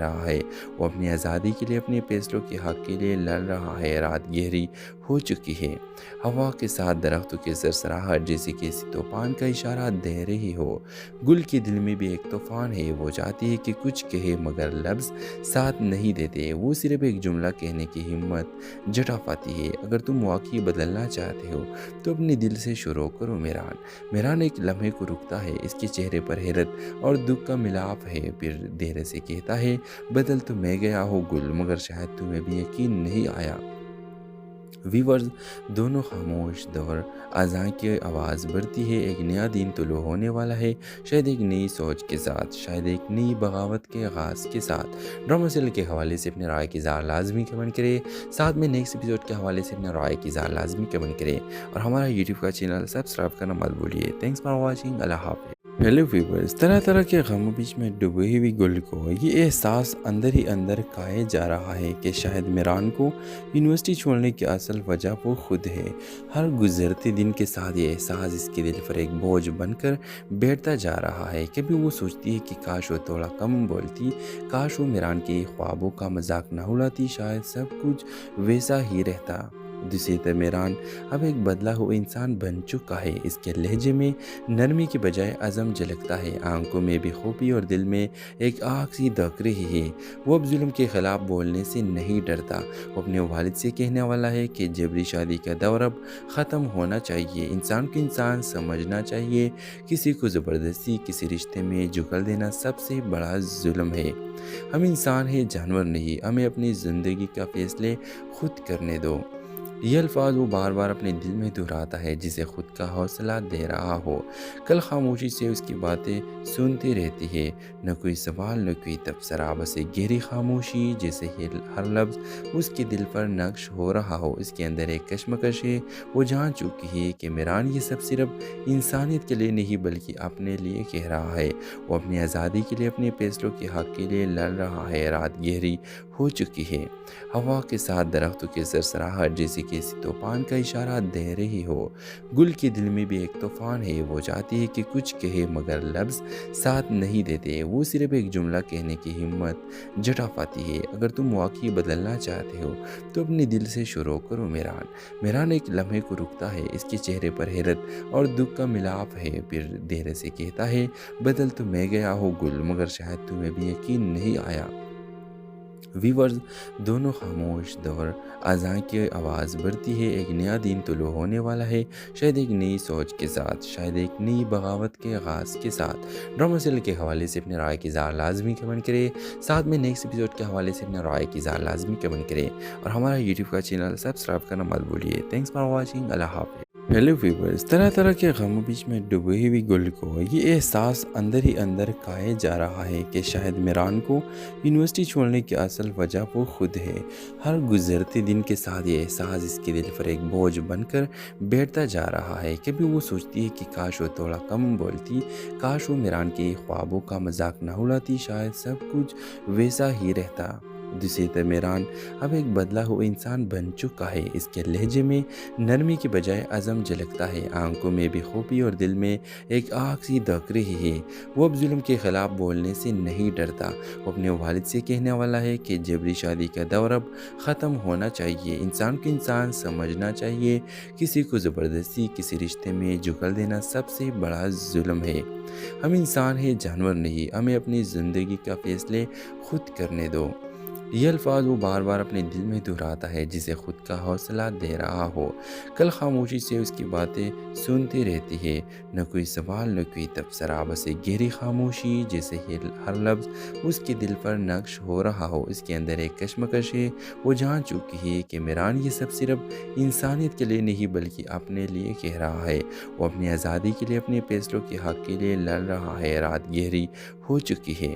رہا ہے، وہ اپنی آزادی کے لیے، اپنے فیصلوں کے حق کے لیے لڑ رہا ہے۔ رات گہری ہو چکی ہے، ہوا کے ساتھ درختوں کی سرسراہٹ جیسے کسی طوفان کا اشارہ دے رہی ہو۔ گل کے دل میں بھی ایک طوفان ہے، وہ چاہتی ہے کہ کچھ کہے مگر لفظ ساتھ نہیں دیتے، وہ صرف ایک جملہ کہنے کی ہمت جٹا پاتی ہے۔ اگر تم واقعی بدلنا چاہتے ہو تو اپنے دل سے شروع کرو۔ میران ایک لمحے کو رکتا ہے، اس کے چہرے پر حیرت اور دکھ کا ملاپ ہے، پھر دھیرے سے کہتا ہے، بدل تو میں گیا ہوں گل، مگر شاید تمہیں بھی یقین نہیں آیا۔ ویورز، دونوں خاموش، دور اذان کی آواز بڑھتی ہے، ایک نیا دن طلوع ہونے والا ہے، شاید ایک نئی سوچ کے ساتھ، شاید ایک نئی بغاوت کے آغاز کے ساتھ۔ ڈرامہ سیریل کے حوالے سے اپنے رائے کی اظہار لازمی کمنٹ کرے، ساتھ میں نیکسٹ ایپیسوڈ کے حوالے سے اپنے رائے کی اظہار لازمی کمنٹ کرے، اور ہمارا یوٹیوب کا چینل سبسکرائب کرنا مت بھولیے۔ تھینکس فار واچنگ، اللہ حافظ۔ ہیلو ویورز، طرح طرح کے غموں بیچ میں ڈوبی ہوئی گل کو یہ احساس اندر ہی اندر کھائے جا رہا ہے کہ شاید میران کو یونیورسٹی چھوڑنے کی اصل وجہ وہ خود ہے۔ ہر گزرتے دن کے ساتھ یہ احساس اس کے دل پر ایک بوجھ بن کر بیٹھتا جا رہا ہے۔ کبھی وہ سوچتی ہے کہ کاش وہ تھوڑا کم بولتی، کاش وہ میران کے خوابوں کا مذاق نہ اڑاتی، شاید سب کچھ ویسا ہی رہتا۔ دوسری طرف میران اب ایک بدلا ہوا انسان بن چکا ہے، اس کے لہجے میں نرمی کے بجائے عزم جھلکتا ہے، آنکھوں میں بے خوبی اور دل میں ایک آگ سی دھک رہی ہے۔ وہ اب ظلم کے خلاف بولنے سے نہیں ڈرتا، وہ اپنے والد سے کہنے والا ہے کہ جبری شادی کا دور اب ختم ہونا چاہیے، انسان کو انسان سمجھنا چاہیے، کسی کو زبردستی کسی رشتے میں جھکل دینا سب سے بڑا ظلم ہے۔ ہم انسان ہیں، جانور نہیں، ہمیں اپنی زندگی کا فیصلے خود کرنے دو۔ یہ الفاظ وہ بار بار اپنے دل میں دہراتا ہے، جسے خود کا حوصلہ دے رہا ہو۔ کل خاموشی سے اس کی باتیں سنتی رہتی ہے، نہ کوئی سوال نہ کوئی تبصرہ، بس ایک گہری خاموشی، جیسے ہر لفظ اس کے دل پر نقش ہو رہا ہو۔ اس کے اندر ایک کشمکش ہے، وہ جان چکی ہے کہ میران یہ سب صرف انسانیت کے لیے نہیں بلکہ اپنے لیے کہہ رہا ہے، وہ اپنی آزادی کے لیے، اپنے فیصلوں کے حق کے لیے لڑ رہا ہے۔ رات گہری ہو چکی ہے، ہوا کے ساتھ درختوں کی سرسراہٹ جیسے کسی طوفان کا اشارہ دے رہی ہو۔ گل کے دل میں بھی ایک طوفان ہے، وہ چاہتی ہے کہ کچھ کہے مگر لفظ ساتھ نہیں دیتے، وہ صرف ایک جملہ کہنے کی ہمت جٹا پاتی ہے۔ اگر تم واقعی بدلنا چاہتے ہو تو اپنے دل سے شروع کرو۔ میران ایک لمحے کو رکتا ہے، اس کے چہرے پر حیرت اور دکھ کا ملاپ ہے، پھر دھیرے سے کہتا ہے، بدل تو میں گیا ہوں گل، مگر شاید تمہیں بھی یقین نہیں آیا۔ ویورز، دونوں خاموش، دور اذان کی آواز بڑھتی ہے، ایک نیا دن طلوع ہونے والا ہے، شاید ایک نئی سوچ کے ساتھ، شاید ایک نئی بغاوت کے آغاز کے ساتھ۔ ڈرامہ سیریل کے حوالے سے اپنے رائے کی اظہار لازمی کمنٹ کرے، ساتھ میں نیکسٹ ایپیسوڈ کے حوالے سے اپنے رائے کی اظہار لازمی کمنٹ کرے، اور ہمارا یوٹیوب کا چینل سبسکرائب کرنا مت بھولیے۔ تھینکس فار واچنگ، اللہ حافظ۔ ہیلو ویورز، طرح طرح کے غموں بیچ میں ڈوبی ہوئی گل کو یہ احساس اندر ہی اندر کھائے جا رہا ہے کہ شاید میران کو یونیورسٹی چھوڑنے کی اصل وجہ وہ خود ہے۔ ہر گزرتے دن کے ساتھ یہ احساس اس کے دل پر ایک بوجھ بن کر بیٹھتا جا رہا ہے۔ کبھی وہ سوچتی ہے کہ کاش وہ تھوڑا کم بولتی، کاش وہ میران کے خوابوں کا مذاق نہ اڑاتی، شاید سب کچھ ویسا ہی رہتا۔ دوسری طرف میران اب ایک بدلا ہوا انسان بن چکا ہے، اس کے لہجے میں نرمی کے بجائے عزم جھلکتا ہے، آنکھوں میں بے خوبی اور دل میں ایک آگ سی دھک رہی ہے۔ وہ اب ظلم کے خلاف بولنے سے نہیں ڈرتا، وہ اپنے والد سے کہنے والا ہے کہ جبری شادی کا دور اب ختم ہونا چاہیے، انسان کو انسان سمجھنا چاہیے، کسی کو زبردستی کسی رشتے میں جھکل دینا سب سے بڑا ظلم ہے۔ ہم انسان ہیں، جانور نہیں، ہمیں اپنی زندگی کا فیصلے خود کرنے دو۔ یہ الفاظ وہ بار بار اپنے دل میں دہراتا ہے، جسے خود کا حوصلہ دے رہا ہو۔ کل خاموشی سے اس کی باتیں سنتی رہتی ہے، نہ کوئی سوال نہ کوئی تبصرہ، بس ایک گہری خاموشی، جیسے ہر لفظ اس کے دل پر نقش ہو رہا ہو۔ اس کے اندر ایک کشمکش ہے، وہ جان چکی ہے کہ میران یہ سب صرف انسانیت کے لیے نہیں بلکہ اپنے لیے کہہ رہا ہے، وہ اپنی آزادی کے لیے، اپنے فیصلوں کے حق کے لیے لڑ رہا ہے۔ رات گہری ہو چکی ہے،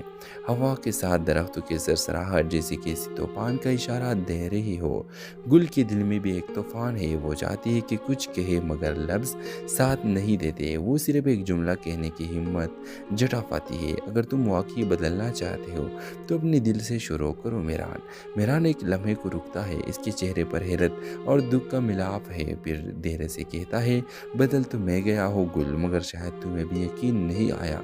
ہوا کے ساتھ درختوں کی سرسراہٹ جیسے کسی طوفان کا اشارہ دے رہی ہو۔ گل کے دل میں بھی ایک طوفان ہے، وہ چاہتی ہے کہ کچھ کہے مگر لفظ ساتھ نہیں دیتے، وہ صرف ایک جملہ کہنے کی ہمت جٹا پاتی ہے۔ اگر تم واقعی بدلنا چاہتے ہو تو اپنے دل سے شروع کرو۔ میران ایک لمحے کو رکتا ہے، اس کے چہرے پر حیرت اور دکھ کا ملاپ ہے، پھر دھیرے سے کہتا ہے، بدل تو میں گیا ہوں گل، مگر شاید تمہیں بھی یقین نہیں آیا۔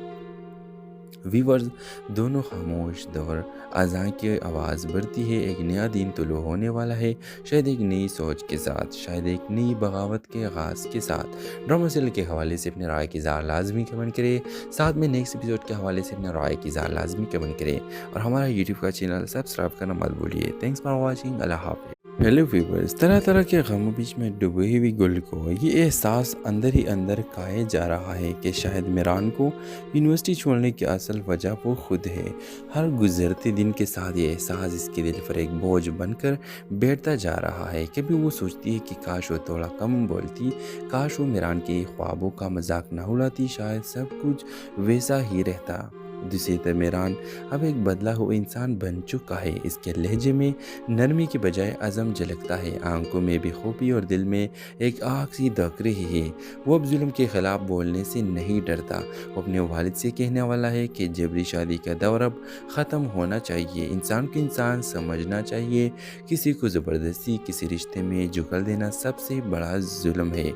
ویورز دونوں خاموش دور اذان کی آواز بڑھتی ہے، ایک نیا دن طلوع ہونے والا ہے، شاید ایک نئی سوچ کے ساتھ، شاید ایک نئی بغاوت کے آغاز کے ساتھ۔ ڈرامہ سیریل کے حوالے سے اپنے رائے کی اظہار لازمی کمنٹ کرے، ساتھ میں نیکسٹ ایپیسوڈ کے حوالے سے اپنے رائے کی اظہار لازمی کمنٹ کرے اور ہمارا یوٹیوب کا چینل سبسکرائب کرنا مت بھولیے۔ تھینکس فار واچنگ، اللہ حافظ۔ ہیلو ویورز، طرح طرح کے غموں بیچ میں ڈوبی ہوئی گل کو یہ احساس اندر ہی اندر کھائے جا رہا ہے کہ شاید میران کو یونیورسٹی چھوڑنے کی اصل وجہ وہ خود ہے۔ ہر گزرتے دن کے ساتھ یہ احساس اس کے دل پر ایک بوجھ بن کر بیٹھتا جا رہا ہے۔ کبھی وہ سوچتی ہے کہ کاش وہ تھوڑا کم بولتی، کاش وہ میران کے خوابوں کا مذاق نہ اڑاتی، شاید سب کچھ ویسا ہی رہتا۔ دوسری طرف میران اب ایک بدلا ہوا انسان بن چکا ہے۔ اس کے لہجے میں نرمی کے بجائے عزم جھلکتا ہے، آنکھوں میں بے خوبی اور دل میں ایک آگ سی دھک رہی ہے۔ وہ اب ظلم کے خلاف بولنے سے نہیں ڈرتا، وہ اپنے والد سے کہنے والا ہے کہ جبری شادی کا دور اب ختم ہونا چاہیے، انسان کو انسان سمجھنا چاہیے، کسی کو زبردستی کسی رشتے میں جھکل دینا سب سے بڑا ظلم ہے۔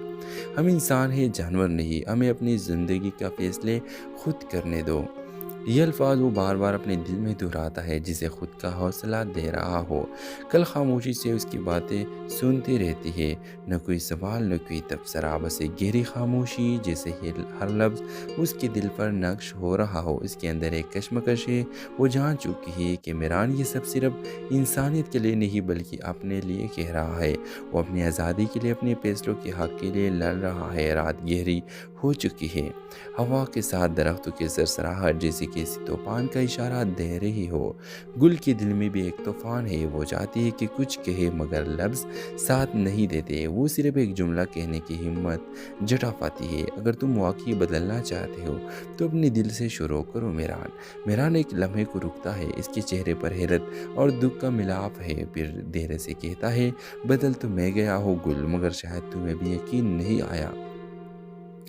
ہم انسان ہیں، جانور نہیں، ہمیں اپنی زندگی کا فیصلے خود کرنے دو۔ یہ الفاظ وہ بار بار اپنے دل میں دہراتا ہے، جسے خود کا حوصلہ دے رہا ہو۔ کل خاموشی سے اس کی باتیں سنتی رہتی ہے، نہ کوئی سوال نہ کوئی تبصرہ، بس ایک گہری خاموشی، جیسے ہر لفظ اس کے دل پر نقش ہو رہا ہو۔ اس کے اندر ایک کشمکش ہے، وہ جان چکی ہے کہ میران یہ سب صرف انسانیت کے لیے نہیں بلکہ اپنے لیے کہہ رہا ہے۔ وہ اپنی آزادی کے لیے، اپنے فیصلوں کے حق کے لیے لڑ رہا ہے۔ رات گہری ہو چکی ہے، ہوا کے ساتھ درختوں کی سرسراہٹ جیسے کسی طوفان کا اشارہ دے رہی ہو۔ گل کے دل میں بھی ایک طوفان ہے، وہ چاہتی ہے کہ کچھ کہے مگر لفظ ساتھ نہیں دیتے، وہ صرف ایک جملہ کہنے کی ہمت جٹا پاتی ہے۔ اگر تم واقعی بدلنا چاہتے ہو تو اپنے دل سے شروع کرو۔ میران ایک لمحے کو رکتا ہے، اس کے چہرے پر حیرت اور دکھ کا ملاپ ہے، پھر دھیرے سے کہتا ہے، بدل تو میں گیا ہوں گل، مگر شاید تمہیں بھی یقین نہیں آیا۔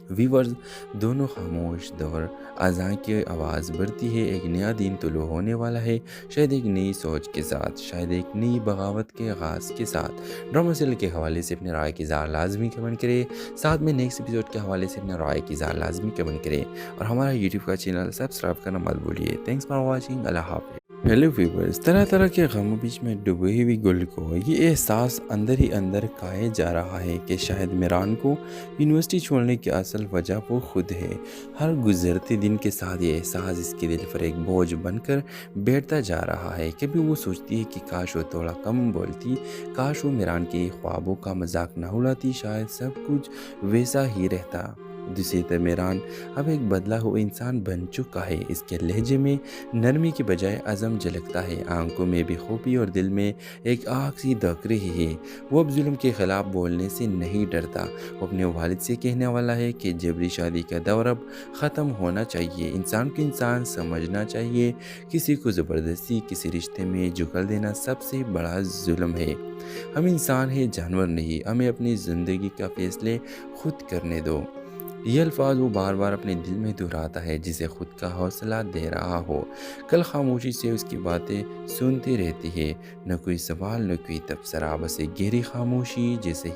ویورز دونوں خاموش دور اذان کی آواز بڑھتی ہے، ایک نیا دن طلوع ہونے والا ہے، شاید ایک نئی سوچ کے ساتھ، شاید ایک نئی بغاوت کے آغاز کے ساتھ۔ ڈرامہ سیریل کے حوالے سے اپنے رائے کی اظہار لازمی کمنٹ کرے، ساتھ میں نیکسٹ ایپیسوڈ کے حوالے سے اپنے رائے کی اظہار لازمی کمنٹ کرے اور ہمارا یوٹیوب کا چینل سبسکرائب کرنا مت بھولیے۔ تھینکس فار واچنگ، اللہ حافظ۔ ہیلو ویورز، طرح طرح کے غموں بیچ میں ڈوبی ہوئی گل کو یہ احساس اندر ہی اندر کھائے جا رہا ہے کہ شاید میران کو یونیورسٹی چھوڑنے کی اصل وجہ وہ خود ہے۔ ہر گزرتے دن کے ساتھ یہ احساس اس کے دل پر ایک بوجھ بن کر بیٹھتا جا رہا ہے۔ کبھی وہ سوچتی ہے کہ کاش وہ تھوڑا کم بولتی، کاش وہ میران کے خوابوں کا مذاق نہ اڑاتی، شاید سب کچھ ویسا ہی رہتا۔ دوسری طرف میران اب ایک بدلا ہوا انسان بن چکا ہے، اس کے لہجے میں نرمی کے بجائے عزم جھلکتا ہے، آنکھوں میں بے خوبی اور دل میں ایک آگ سی دھک رہی ہے۔ وہ اب ظلم کے خلاف بولنے سے نہیں ڈرتا، وہ اپنے والد سے کہنے والا ہے کہ جبری شادی کا دور اب ختم ہونا چاہیے، انسان کو انسان سمجھنا چاہیے، کسی کو زبردستی کسی رشتے میں جھکل دینا سب سے بڑا ظلم ہے۔ ہم انسان ہیں، جانور نہیں، ہمیں اپنی زندگی کا فیصلے خود کرنے دو۔ یہ الفاظ وہ بار بار اپنے دل میں دہراتا ہے، جسے خود کا حوصلہ دے رہا ہو۔ کل خاموشی سے اس کی باتیں سنتی رہتی ہے، نہ کوئی سوال نہ کوئی تبصرہ، بس ایک گہری خاموشی، جیسے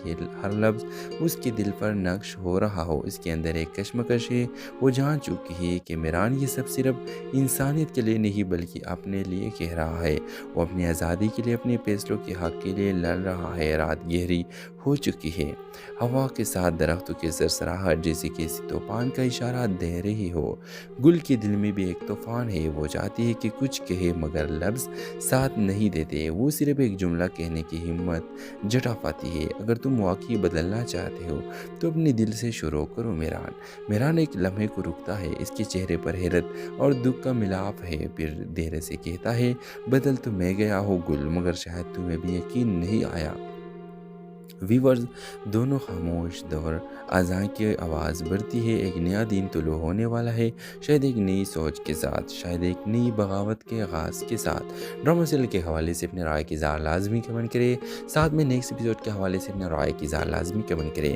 ہر لفظ اس کے دل پر نقش ہو رہا ہو۔ اس کے اندر ایک کشمکش ہے، وہ جان چکی ہے کہ میران یہ سب صرف انسانیت کے لیے نہیں بلکہ اپنے لیے کہہ رہا ہے۔ وہ اپنی آزادی کے لیے، اپنے فیصلوں کے حق کے لیے لڑ رہا ہے۔ رات گہری ہو چکی ہے، ہوا کے ساتھ درختوں کی سرسراہٹ جیسے کسی طوفان کا اشارہ دے رہی ہو۔ گل کے دل میں بھی ایک طوفان ہے، وہ چاہتی ہے کہ کچھ کہے مگر لفظ ساتھ نہیں دیتے، وہ صرف ایک جملہ کہنے کی ہمت جٹا پاتی ہے۔ اگر تم واقعی بدلنا چاہتے ہو تو اپنے دل سے شروع کرو۔ میران ایک لمحے کو رکتا ہے، اس کے چہرے پر حیرت اور دکھ کا ملاپ ہے، پھر دھیرے سے کہتا ہے، بدل تو میں گیا ہوں گل، مگر شاید تمہیں بھی یقین نہیں آیا۔ ویورز دونوں خاموش دور اذان کی آواز بڑھتی ہے، ایک نیا دن طلوع ہونے والا ہے، شاید ایک نئی سوچ کے ساتھ، شاید ایک نئی بغاوت کے آغاز کے ساتھ۔ ڈرامہ سیریل کے حوالے سے اپنے رائے کی اظہار لازمی کمنٹ کرے، ساتھ میں نیکسٹ ایپیسوڈ کے حوالے سے اپنے رائے کی اظہار لازمی کمنٹ کرے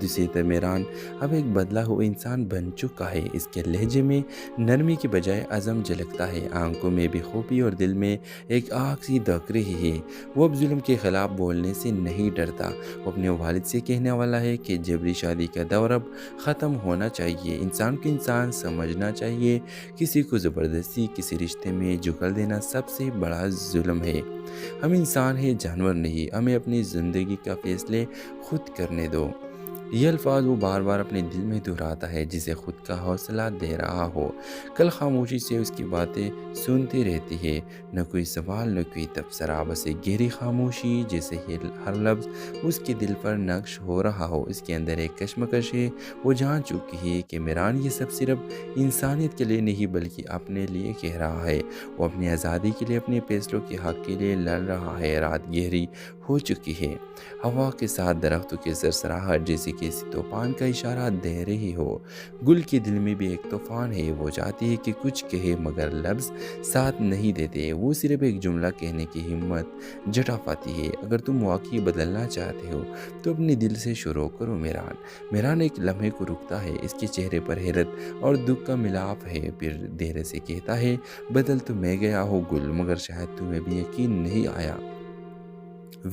دوسری طرف میران اب ایک بدلا ہوا انسان بن چکا ہے۔ اس کے لہجے میں نرمی کی بجائے عزم جھلکتا ہے، آنکھوں میں بے خوبی اور دل میں ایک آگ سی دھک رہی ہے۔ وہ اب ظلم کے خلاف بولنے سے نہیں ڈرتا، وہ اپنے والد سے کہنے والا ہے کہ جبری شادی کا دور اب ختم ہونا چاہیے، انسان کو انسان سمجھنا چاہیے، کسی کو زبردستی کسی رشتے میں جکل دینا سب سے بڑا ظلم ہے۔ ہم انسان ہیں، جانور نہیں، ہمیں اپنی زندگی کا فیصلے خود کرنے دو۔ یہ الفاظ وہ بار بار اپنے دل میں دہراتا ہے جسے خود کا حوصلہ دے رہا ہو۔ کل خاموشی سے اس کی باتیں سنتی رہتی ہے، نہ کوئی سوال نہ کوئی تبصرہ، بس ایک گہری خاموشی جیسے ہر لفظ اس کے دل پر نقش ہو رہا ہو۔ اس کے اندر ایک کشمکش ہے، وہ جان چکی ہے کہ میران یہ سب صرف انسانیت کے لیے نہیں بلکہ اپنے لیے کہہ رہا ہے۔ وہ اپنی آزادی کے لیے، اپنے فیصلوں کے حق کے لیے لڑ رہا ہے۔ رات گہری ہو چکی ہے، ہوا کے ساتھ درختوں کے سرسراہٹ جیسے کسی طوفان کا اشارہ دے رہی ہو۔ گل کے دل میں بھی ایک طوفان ہے، وہ چاہتی ہے کہ کچھ کہے مگر لفظ ساتھ نہیں دیتے، وہ صرف ایک جملہ کہنے کی ہمت جٹا پاتی ہے۔ اگر تم واقعی بدلنا چاہتے ہو تو اپنے دل سے شروع کرو میران۔ میران ایک لمحے کو رکتا ہے، اس کے چہرے پر حیرت اور دکھ کا ملاپ ہے، پھر دھیرے سے کہتا ہے، بدل تو میں گیا ہوں گل، مگر شاید تمہیں بھی یقین نہیں آیا۔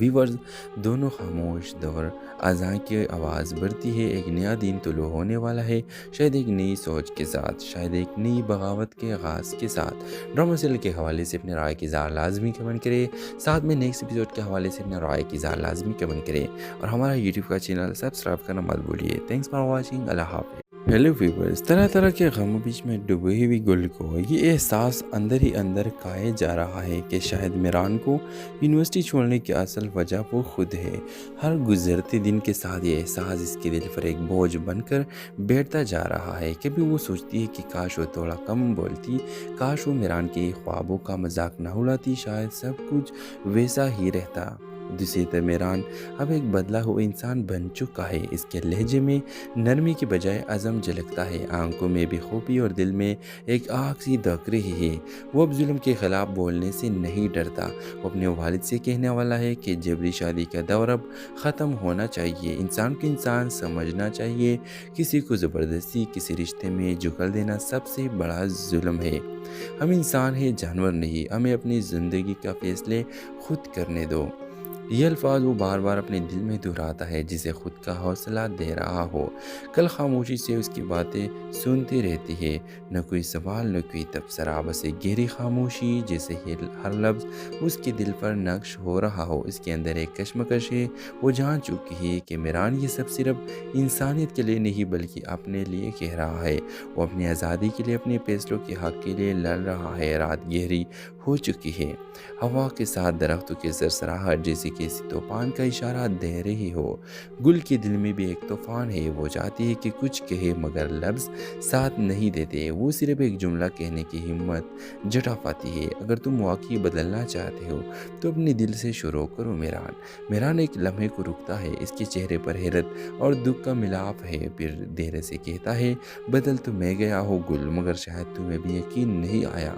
ویورز، دونوں خاموش، دور اذان کی آواز بڑھتی ہے، ایک نیا دن طلوع ہونے والا ہے، شاید ایک نئی سوچ کے ساتھ، شاید ایک نئی بغاوت کے آغاز کے ساتھ۔ ڈرامہ سیریل کے حوالے سے اپنے رائے کی اظہار لازمی کمنٹ کرے، ساتھ میں نیکسٹ ایپیسوڈ کے حوالے سے اپنے رائے کی اظہار لازمی کمنٹ کرے، اور ہمارا یوٹیوب کا چینل سبسکرائب کرنا مت بھولیے۔ تھینکس فار واچنگ، اللہ حافظ۔ ہیلو ویورز، طرح طرح کے غموں بیچ میں ڈوبی ہوئی گل کو یہ احساس اندر ہی اندر کھائے جا رہا ہے کہ شاید میران کو یونیورسٹی چھوڑنے کی اصل وجہ وہ خود ہے۔ ہر گزرتے دن کے ساتھ یہ احساس اس کے دل پر ایک بوجھ بن کر بیٹھتا جا رہا ہے۔ کبھی وہ سوچتی ہے کہ کاش وہ تھوڑا کم بولتی، کاش وہ میران کے خوابوں کا مذاق نہ اڑاتی، شاید سب کچھ ویسا ہی رہتا۔ دوسری طرف میران اب ایک بدلا ہوا انسان بن چکا ہے۔ اس کے لہجے میں نرمی کی بجائے عزم جھلکتا ہے، آنکھوں میں بے خوبی اور دل میں ایک آگ سی دھک رہی ہے۔ وہ اب ظلم کے خلاف بولنے سے نہیں ڈرتا، وہ اپنے والد سے کہنے والا ہے کہ جبری شادی کا دور اب ختم ہونا چاہیے، انسان کو انسان سمجھنا چاہیے، کسی کو زبردستی کسی رشتے میں جکل دینا سب سے بڑا ظلم ہے۔ ہم انسان ہیں، جانور نہیں، ہمیں اپنی زندگی کا فیصلے خود کرنے دو۔ یہ الفاظ وہ بار بار اپنے دل میں دہراتا ہے جسے خود کا حوصلہ دے رہا ہو۔ کل خاموشی سے اس کی باتیں سنتی رہتی ہے، نہ کوئی سوال نہ کوئی تبصرہ، بس ایک گہری خاموشی جیسے ہر لفظ اس کے دل پر نقش ہو رہا ہو۔ اس کے اندر ایک کشمکش ہے، وہ جان چکی ہے کہ میران یہ سب صرف انسانیت کے لیے نہیں بلکہ اپنے لیے کہہ رہا ہے۔ وہ اپنی آزادی کے لیے، اپنے فیصلوں کے حق کے لیے لڑ رہا ہے۔ رات گہری ہو چکی ہے، ہوا کے ساتھ درختوں کے سرسراہٹ جیسے کسی طوفان کا اشارہ دے رہی ہو۔ گل کے دل میں بھی ایک طوفان ہے، وہ چاہتی ہے کہ کچھ کہے مگر لفظ ساتھ نہیں دیتے، وہ صرف ایک جملہ کہنے کی ہمت جٹا پاتی ہے۔ اگر تم واقعی بدلنا چاہتے ہو تو اپنے دل سے شروع کرو میران۔ میران ایک لمحے کو رکتا ہے، اس کے چہرے پر حیرت اور دکھ کا ملاپ ہے، پھر دھیرے سے کہتا ہے، بدل تو میں گیا ہوں گل، مگر شاید تمہیں بھی یقین نہیں آیا۔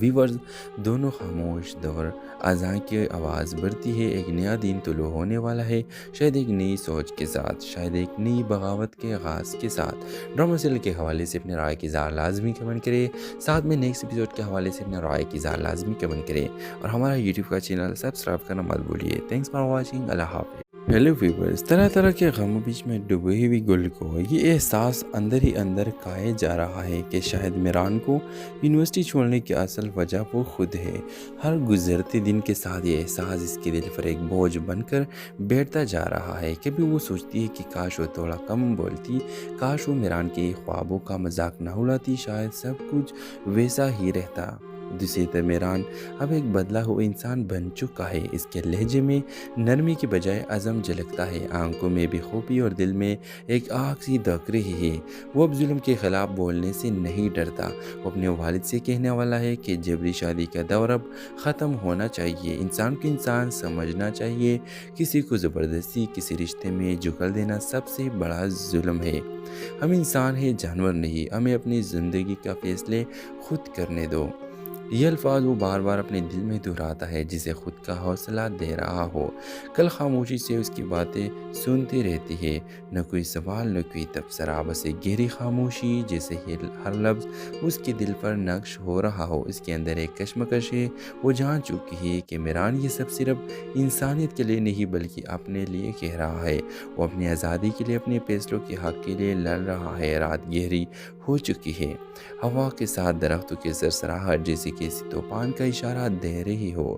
ویورز، دونوں خاموش، دور اذان کی آواز بڑھتی ہے، ایک نیا دن طلوع ہونے والا ہے، شاید ایک نئی سوچ کے ساتھ، شاید ایک نئی بغاوت کے آغاز کے ساتھ۔ ڈرامہ سیریل کے حوالے سے اپنے رائے کی اظہار لازمی کمنٹ کرے، ساتھ میں نیکسٹ ایپیسوڈ کے حوالے سے اپنے رائے کی اظہار لازمی کمنٹ کرے، اور ہمارا یوٹیوب کا چینل سبسکرائب کرنا مت بھولیے۔ تھینکس فار واچنگ، اللہ حافظ۔ ہیلو ویورز، طرح طرح کے غموں بیچ میں ڈوبی ہوئی گل کو یہ احساس اندر ہی اندر کھائے جا رہا ہے کہ شاید میران کو یونیورسٹی چھوڑنے کی اصل وجہ وہ خود ہے۔ ہر گزرتے دن کے ساتھ یہ احساس اس کے دل پر ایک بوجھ بن کر بیٹھتا جا رہا ہے۔ کبھی وہ سوچتی ہے کہ کاش وہ تھوڑا کم بولتی، کاش وہ میران کے خوابوں کا مذاق نہ اڑاتی، شاید سب کچھ ویسا ہی رہتا۔ دوسری طرف میران اب ایک بدلا ہوا انسان بن چکا ہے۔ اس کے لہجے میں نرمی کی بجائے عزم جھلکتا ہے، آنکھوں میں بے خوبی اور دل میں ایک آگ سی دھک رہی ہے۔ وہ اب ظلم کے خلاف بولنے سے نہیں ڈرتا، وہ اپنے والد سے کہنے والا ہے کہ جبری شادی کا دور اب ختم ہونا چاہیے، انسان کو انسان سمجھنا چاہیے، کسی کو زبردستی کسی رشتے میں جکل دینا سب سے بڑا ظلم ہے۔ ہم انسان ہیں، جانور نہیں، ہمیں اپنی زندگی کا فیصلے خود کرنے دو۔ یہ الفاظ وہ بار بار اپنے دل میں دہراتا ہے جسے خود کا حوصلہ دے رہا ہو۔ کل خاموشی سے اس کی باتیں سنتی رہتی ہے، نہ کوئی سوال نہ کوئی تبصرہ، بس ایک گہری خاموشی جیسے ہر لفظ اس کے دل پر نقش ہو رہا ہو۔ اس کے اندر ایک کشمکش ہے، وہ جان چکی ہے کہ میران یہ سب صرف انسانیت کے لیے نہیں بلکہ اپنے لیے کہہ رہا ہے۔ وہ اپنی آزادی کے لیے، اپنے فیصلوں کے حق کے لیے لڑ رہا ہے۔ رات گہری ہو چکی ہے، ہوا کے ساتھ درختوں کے سرسراہٹ جیسے کسی طوفان کا اشارہ دے رہی ہو۔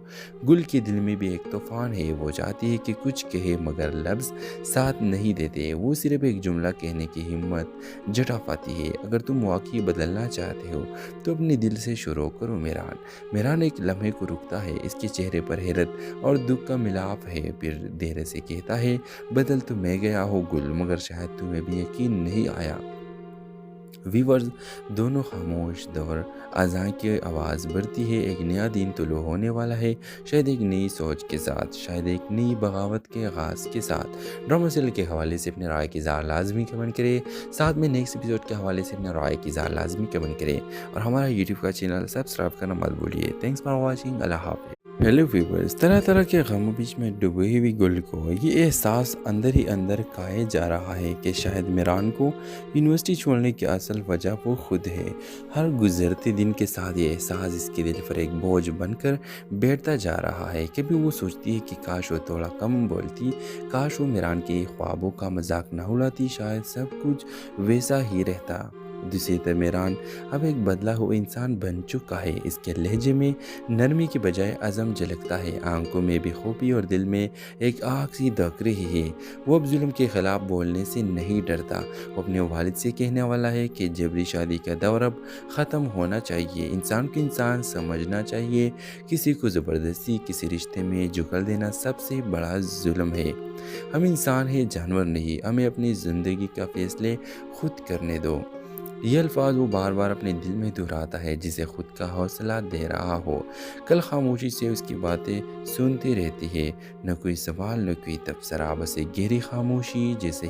گل کے دل میں بھی ایک طوفان ہے، وہ چاہتی ہے کہ کچھ کہے مگر لفظ ساتھ نہیں دیتے، وہ صرف ایک جملہ کہنے کی ہمت جٹا پاتی ہے۔ اگر تم واقعی بدلنا چاہتے ہو تو اپنے دل سے شروع کرو میران۔ میران ایک لمحے کو رکتا ہے، اس کے چہرے پر حیرت اور دکھ کا ملاپ ہے، پھر دھیرے سے کہتا ہے، بدل تو میں گیا ہوں گل، مگر شاید تمہیں بھی یقین نہیں آیا۔ ویورز، دونوں خاموش، دور اذان کی آواز بڑھتی ہے، ایک نیا دن طلوع ہونے والا ہے، شاید ایک نئی سوچ کے ساتھ، شاید ایک نئی بغاوت کے آغاز کے ساتھ۔ ڈرامہ سیریل کے حوالے سے اپنے رائے کی اظہار لازمی کمنٹ کرے، ساتھ میں نیکسٹ ایپیسوڈ کے حوالے سے اپنے رائے کی اظہار لازمی کمنٹ کرے، اور ہمارا یوٹیوب کا چینل سبسکرائب کرنا مت بھولیے۔ تھینکس فار واچنگ، اللہ حافظ۔ ہیلو ویورز، طرح طرح کے غموں بیچ میں ڈوبی ہوئی گل کو یہ احساس اندر ہی اندر کھائے جا رہا ہے کہ شاید میران کو یونیورسٹی چھوڑنے کی اصل وجہ وہ خود ہے۔ ہر گزرتے دن کے ساتھ یہ احساس اس کے دل پر ایک بوجھ بن کر بیٹھتا جا رہا ہے۔ کبھی وہ سوچتی ہے کہ کاش وہ تھوڑا کم بولتی، کاش وہ میران کے خوابوں کا مذاق نہ اڑاتی، شاید سب کچھ ویسا ہی رہتا۔ دوسری طرف میران اب ایک بدلا ہوا انسان بن چکا ہے، اس کے لہجے میں نرمی کی بجائے عزم جھلکتا ہے، آنکھوں میں بے خوبی اور دل میں ایک آگ سی دھک رہی ہے۔ وہ اب ظلم کے خلاف بولنے سے نہیں ڈرتا، وہ اپنے والد سے کہنے والا ہے کہ جبری شادی کا دور اب ختم ہونا چاہیے، انسان کو انسان سمجھنا چاہیے، کسی کو زبردستی کسی رشتے میں جکل دینا سب سے بڑا ظلم ہے۔ ہم انسان ہیں، جانور نہیں، ہمیں اپنی زندگی کا فیصلے خود کرنے دو۔ یہ الفاظ وہ بار بار اپنے دل میں دہراتا ہے جسے خود کا حوصلہ دے رہا ہو۔ کل خاموشی سے اس کی باتیں سنتی رہتی ہے، نہ کوئی سوال نہ کوئی تبصرہ، بس ایک گہری خاموشی جیسے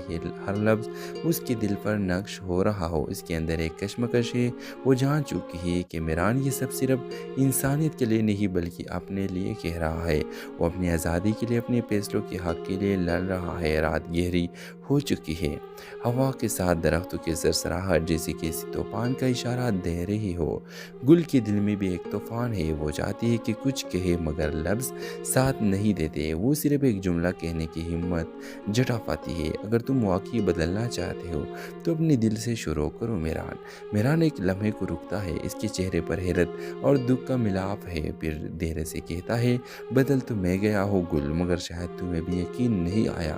ہر لفظ اس کے دل پر نقش ہو رہا ہو۔ اس کے اندر ایک کشمکش ہے، وہ جان چکی ہے کہ میران یہ سب صرف انسانیت کے لیے نہیں بلکہ اپنے لیے کہہ رہا ہے۔ وہ اپنی آزادی کے لیے، اپنے فیصلوں کے حق کے لیے لڑ رہا ہے۔ رات گہری ہو چکی ہے، ہوا کے ساتھ درختوں کے سرسراہٹ جیسے کسی طوفان کا اشارہ دے رہی ہو۔ گل کے دل میں بھی ایک طوفان ہے، وہ چاہتی ہے کہ کچھ کہے مگر لفظ ساتھ نہیں دیتے، وہ صرف ایک جملہ کہنے کی ہمت جٹا پاتی ہے۔ اگر تم واقعی بدلنا چاہتے ہو تو اپنے دل سے شروع کرو میران۔ میران ایک لمحے کو رکتا ہے، اس کے چہرے پر حیرت اور دکھ کا ملاپ ہے، پھر دھیرے سے کہتا ہے، بدل تو میں گیا ہوں گل، مگر شاید تمہیں بھی یقین نہیں آیا۔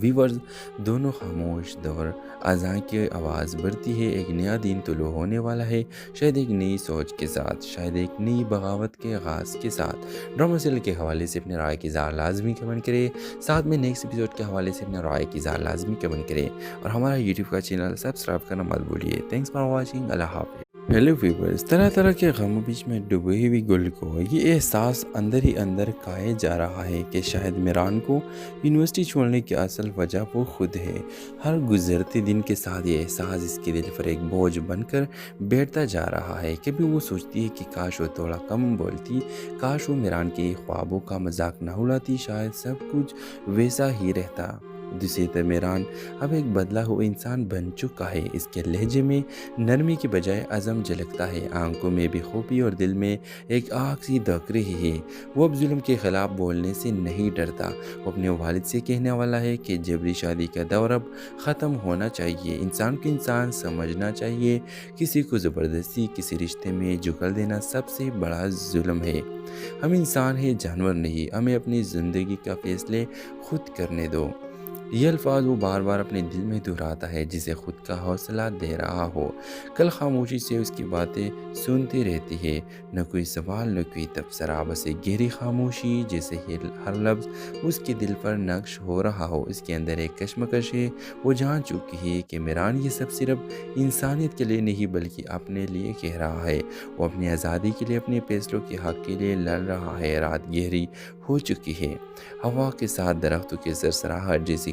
ویورز، دونوں خاموش، دور اذان کی آواز بڑھتی ہے، ایک نیا دن طلوع ہونے والا ہے، شاید ایک نئی سوچ کے ساتھ، شاید ایک نئی بغاوت کے آغاز کے ساتھ۔ ڈرامہ سیریل کے حوالے سے اپنے رائے کی اظہار لازمی کمنٹ کرے، ساتھ میں نیکسٹ ایپیسوڈ کے حوالے سے اپنے رائے کی اظہار لازمی کمنٹ کرے، اور ہمارا یوٹیوب کا چینل سبسکرائب کرنا مت بھولیے۔ تھینکس فار واچنگ، اللہ حافظ۔ ہیلو ویورز، طرح طرح کے غموں بیچ میں ڈوبی ہوئی گل کو یہ احساس اندر ہی اندر کھائے جا رہا ہے کہ شاید میران کو یونیورسٹی چھوڑنے کی اصل وجہ وہ خود ہے۔ ہر گزرتے دن کے ساتھ یہ احساس اس کے دل پر ایک بوجھ بن کر بیٹھتا جا رہا ہے۔ کبھی وہ سوچتی ہے کہ کاش وہ تھوڑا کم بولتی، کاش وہ میران کے خوابوں کا مذاق نہ اڑاتی، شاید سب کچھ ویسا ہی رہتا۔ دوسری طرف میران اب ایک بدلا ہوا انسان بن چکا ہے، اس کے لہجے میں نرمی کی بجائے عزم جھلکتا ہے، آنکھوں میں بے خوبی اور دل میں ایک آگ سی دھک رہی ہے۔ وہ اب ظلم کے خلاف بولنے سے نہیں ڈرتا، وہ اپنے والد سے کہنے والا ہے کہ جبری شادی کا دور اب ختم ہونا چاہیے، انسان کو انسان سمجھنا چاہیے، کسی کو زبردستی کسی رشتے میں جکل دینا سب سے بڑا ظلم ہے۔ ہم انسان ہیں، جانور نہیں، ہمیں اپنی زندگی کا فیصلے خود کرنے دو۔ یہ الفاظ وہ بار بار اپنے دل میں دہراتا ہے جسے خود کا حوصلہ دے رہا ہو۔ کل خاموشی سے اس کی باتیں سنتی رہتی ہے، نہ کوئی سوال نہ کوئی تبصرہ، بس ایک گہری خاموشی جیسے ہر لفظ اس کے دل پر نقش ہو رہا ہو۔ اس کے اندر ایک کشمکش ہے، وہ جان چکی ہے کہ میران یہ سب صرف انسانیت کے لیے نہیں بلکہ اپنے لیے کہہ رہا ہے۔ وہ اپنی آزادی کے لیے، اپنے فیصلوں کے حق کے لیے لڑ رہا ہے۔ رات گہری ہو چکی ہے، ہوا کے ساتھ درختوں کے سرسراہٹ جیسے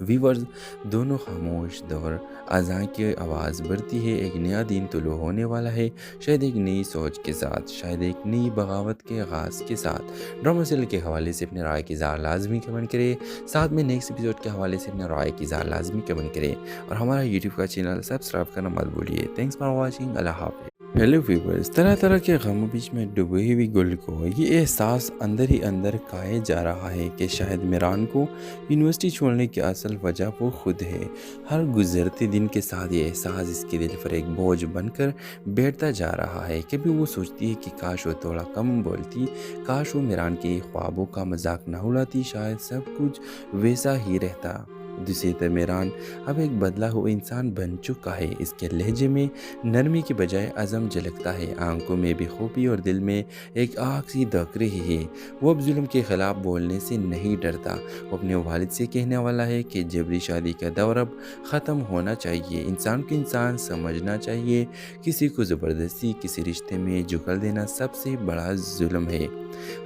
ویورز دونوں خاموش دور اذان کی آواز بڑھتی ہے، ایک نیا دن طلوع ہونے والا ہے، شاید ایک نئی سوچ کے ساتھ، شاید ایک نئی بغاوت کے آغاز کے ساتھ۔ ڈرامہ سیریل کے حوالے سے اپنے رائے کی اظہار لازمی کمنٹ کرے، ساتھ میں نیکسٹ ایپیسوڈ کے حوالے سے اپنے رائے کی اظہار لازمی کمنٹ کرے اور ہمارا یوٹیوب کا چینل سبسکرائب کرنا مت بھولیے۔ تھینکس فار واچنگ، اللہ حافظ۔ ہیلو ویورز، طرح طرح کے غموں بیچ میں ڈوبی ہوئی گل کو یہ احساس اندر ہی اندر کھائے جا رہا ہے کہ شاید میران کو یونیورسٹی چھوڑنے کی اصل وجہ وہ خود ہے۔ ہر گزرتے دن کے ساتھ یہ احساس اس کے دل پر ایک بوجھ بن کر بیٹھتا جا رہا ہے۔ کبھی وہ سوچتی ہے کہ کاش وہ تھوڑا کم بولتی، کاش وہ میران کے خوابوں کا مذاق نہ اڑاتی، شاید سب کچھ ویسا ہی رہتا۔ دوسری طرف میران اب ایک بدلا ہوا انسان بن چکا ہے، اس کے لہجے میں نرمی کی بجائے عزم جھلکتا ہے، آنکھوں میں بے خوبی اور دل میں ایک آگ سی دھک رہی ہے۔ وہ اب ظلم کے خلاف بولنے سے نہیں ڈرتا، وہ اپنے والد سے کہنے والا ہے کہ جبری شادی کا دور اب ختم ہونا چاہیے، انسان کو انسان سمجھنا چاہیے، کسی کو زبردستی کسی رشتے میں جکل دینا سب سے بڑا ظلم ہے۔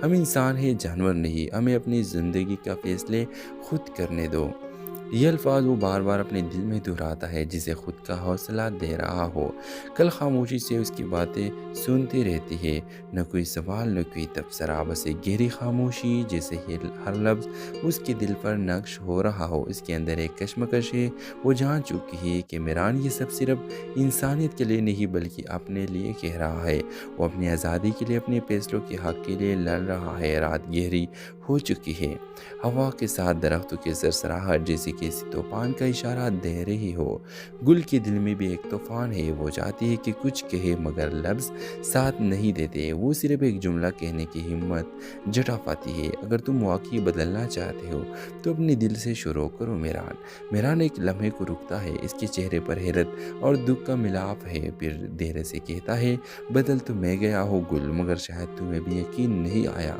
ہم انسان ہیں، جانور نہیں، ہمیں اپنی زندگی کا فیصلے خود کرنے دو۔ یہ الفاظ وہ بار بار اپنے دل میں دہراتا ہے جسے خود کا حوصلہ دے رہا ہو۔ کل خاموشی سے اس کی باتیں سنتی رہتی ہے، نہ کوئی سوال نہ کوئی تبصرہ، بس ایک گہری خاموشی، جیسے ہر لفظ اس کے دل پر نقش ہو رہا ہو۔ اس کے اندر ایک کشمکش ہے، وہ جان چکی ہے کہ میران یہ سب صرف انسانیت کے لیے نہیں بلکہ اپنے لیے کہہ رہا ہے۔ وہ اپنی آزادی کے لیے، اپنے فیصلوں کے حق کے لیے لڑ رہا ہے۔ رات گہری ہو چکی ہے، ہوا کے ساتھ درختوں کے سرسراہٹ جیسے کسی طوفان کا اشارہ دے رہی ہو۔ گل کے دل میں بھی ایک طوفان ہے، وہ چاہتی ہے کہ کچھ کہے مگر لفظ ساتھ نہیں دیتے، وہ صرف ایک جملہ کہنے کی ہمت جٹا پاتی ہے۔ اگر تم واقعی بدلنا چاہتے ہو تو اپنے دل سے شروع کرو۔ میران ایک لمحے کو رکتا ہے، اس کے چہرے پر حیرت اور دکھ کا ملاپ ہے، پھر دھیرے سے کہتا ہے، بدل تو میں گیا ہوں گل، مگر شاید تمہیں بھی یقین نہیں آیا۔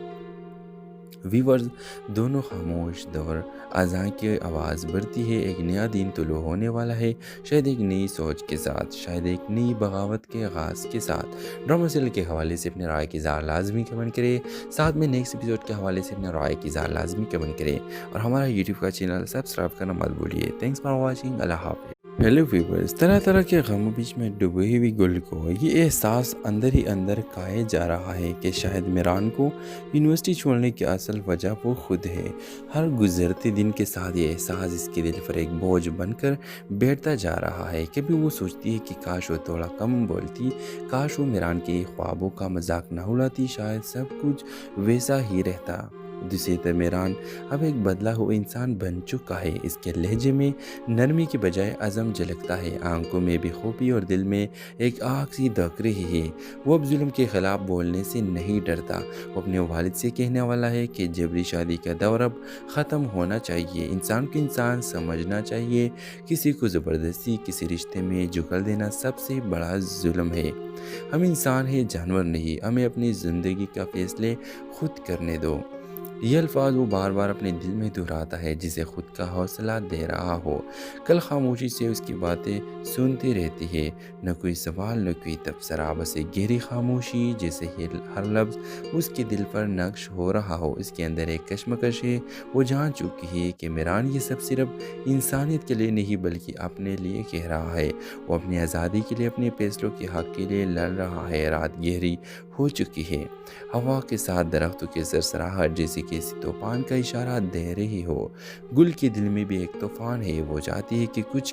ویورز دونوں خاموش دور اذان کی آواز بڑھتی ہے، ایک نیا دن طلوع ہونے والا ہے، شاید ایک نئی سوچ کے ساتھ، شاید ایک نئی بغاوت کے آغاز کے ساتھ۔ ڈرامہ سیریل کے حوالے سے اپنے رائے کی اظہار لازمی کمنٹ کرے، ساتھ میں نیکسٹ ایپیسوڈ کے حوالے سے اپنے رائے کی اظہار لازمی کمنٹ کرے اور ہمارا یوٹیوب کا چینل سبسکرائب کرنا مت بھولیے۔ تھینکس فار واچنگ، اللہ حافظ۔ ہیلو ویورز، طرح طرح کے غموں بیچ میں ڈوبی ہوئی گل کو یہ احساس اندر ہی اندر کھائے جا رہا ہے کہ شاید میران کو یونیورسٹی چھوڑنے کی اصل وجہ وہ خود ہے۔ ہر گزرتے دن کے ساتھ یہ احساس اس کے دل پر ایک بوجھ بن کر بیٹھتا جا رہا ہے۔ کبھی وہ سوچتی ہے کہ کاش وہ تھوڑا کم بولتی، کاش وہ میران کے خوابوں کا مذاق نہ اڑاتی، شاید سب کچھ ویسا ہی رہتا۔ دوسری طرف میران اب ایک بدلا ہوا انسان بن چکا ہے، اس کے لہجے میں نرمی کی بجائے عزم جھلکتا ہے، آنکھوں میں بے خوبی اور دل میں ایک آگ سی دھک رہی ہے۔ وہ اب ظلم کے خلاف بولنے سے نہیں ڈرتا، وہ اپنے والد سے کہنے والا ہے کہ جبری شادی کا دور اب ختم ہونا چاہیے، انسان کو انسان سمجھنا چاہیے، کسی کو زبردستی کسی رشتے میں جکل دینا سب سے بڑا ظلم ہے۔ ہم انسان ہیں، جانور نہیں، ہمیں اپنی زندگی کا فیصلے خود کرنے دو۔ یہ الفاظ وہ بار بار اپنے دل میں دہراتا ہے جسے خود کا حوصلہ دے رہا ہو۔ کل خاموشی سے اس کی باتیں سنتی رہتی ہے، نہ کوئی سوال نہ کوئی تبصرہ، بس ایک گہری خاموشی، جیسے ہر لفظ اس کے دل پر نقش ہو رہا ہو۔ اس کے اندر ایک کشمکش ہے، وہ جان چکی ہے کہ میران یہ سب صرف انسانیت کے لیے نہیں بلکہ اپنے لیے کہہ رہا ہے۔ وہ اپنی آزادی کے لیے، اپنے فیصلوں کے حق کے لیے لڑ رہا ہے۔ رات گہری ہو چکی ہے، ہوا کے ساتھ درختوں کے سرسراہٹ جیسے کسی طوفان کا اشارہ دے رہی ہو۔ گل کے دل میں بھی ایک طوفان ہے، وہ چاہتی ہے کہ کچھ